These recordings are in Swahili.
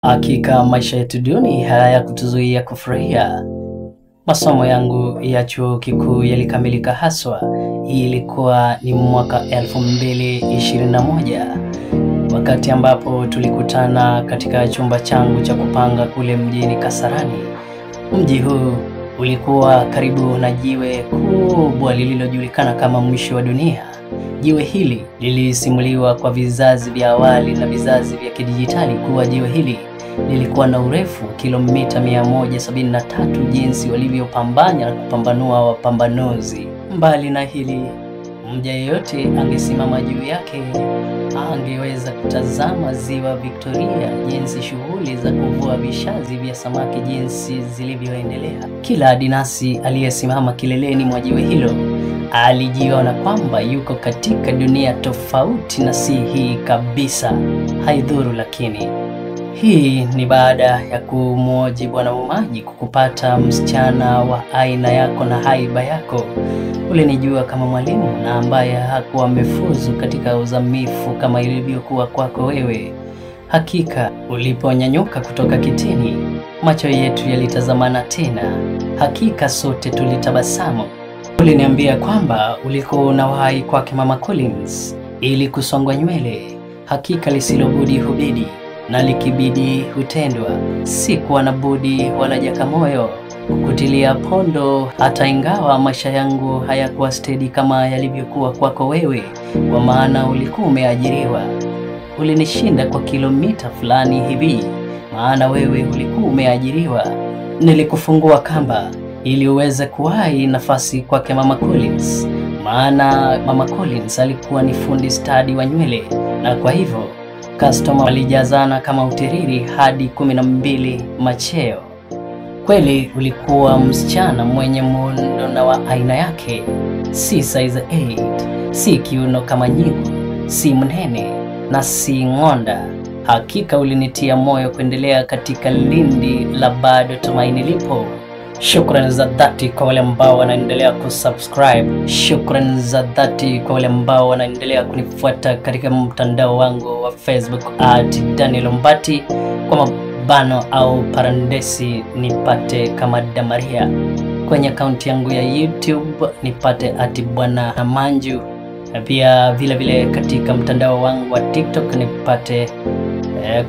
Hakika maisha yetu duni haya kutuzuia kufurahia. Masomo yangu ya chuo kikuu yalikamilika haswa. Hii ilikuwa ni mwaka 2021. Wakati ambapo tulikutana katika chumba changu cha kupanga kule mjini Kasarani. Mji huu ulikuwa karibu na jiwe kubwa lililojulikana kama mwisho wa dunia. Jiwe hili lilisimuliwa kwa vizazi vya awali na vizazi vya kidijitali kuwa jiwe hili lilikuwa na urefu kilomita 173 jinsi walivyopambanya na kupambanua wapambanuzi. Mbali na hili, mja yeyote angesimama juu yake angeweza kutazama ziwa Victoria jinsi shughuli za kuvua vishazi vya samaki jinsi zilivyoendelea. Kila adinasi aliyesimama kileleni mwa jiwe hilo alijiona kwamba yuko katika dunia tofauti na si hii kabisa. Haidhuru lakini hii ni baada ya kumwoji Bwana Mumaji kukupata msichana wa aina yako na haiba yako. Ulinijua kama mwalimu na ambaye hakuwa amefuzu katika uzamifu kama ilivyokuwa kwako wewe. Hakika uliponyanyuka kutoka kitini, macho yetu yalitazamana tena. Hakika sote tulitabasamu. Uliniambia kwamba ulikuwa unawahi kwake Mama Collins ili kusongwa nywele. Hakika lisilobudi hubidi na likibidi hutendwa. Sikuwa na budi wala jakamoyo kukutilia pondo, hata ingawa maisha yangu hayakuwa steady kama yalivyokuwa kwako wewe, kwa maana ulikuwa umeajiriwa. Ulinishinda kwa kilomita fulani hivi, maana wewe ulikuwa umeajiriwa. Nilikufungua kamba ili uweze kuwahi nafasi kwake Mama Collins, maana Mama Collins alikuwa ni fundi stadi wa nywele, na kwa hivyo customer walijazana kama utiriri hadi 12 macheo. Kweli ulikuwa msichana mwenye muundo na wa aina yake, si size 8, si kiuno kama nyigu, si mnene na si ngonda. Hakika ulinitia moyo kuendelea katika lindi la bado tumaini lipo. Shukrani za dhati kwa wale ambao wanaendelea kusubscribe. Shukrani za dhati kwa wale ambao wanaendelea kunifuata katika mtandao wangu wa Facebook @DanielOmbati kwa mabano au parandesi nipate kama Damaria. Kwenye akaunti yangu ya YouTube nipate @BwanaManju, na pia vile vile katika mtandao wangu wa TikTok nipate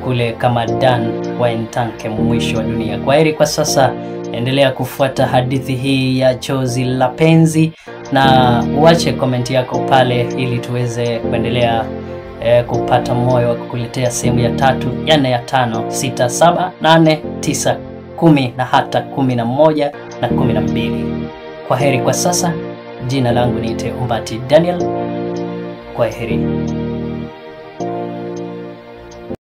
kule kama Dan Waintanke mwisho wa dunia. Kwaheri kwa sasa. Endelea kufuata hadithi hii ya chozi la penzi na uache komenti yako pale ili tuweze kuendelea kupata moyo wa kukuletea sehemu ya 3, ya 4, ya 5, 6, 7, 8, 9, 10 na hata 11 na 12. Kwaheri kwa sasa. Jina langu ni Ombati Daniel. Kwaheri.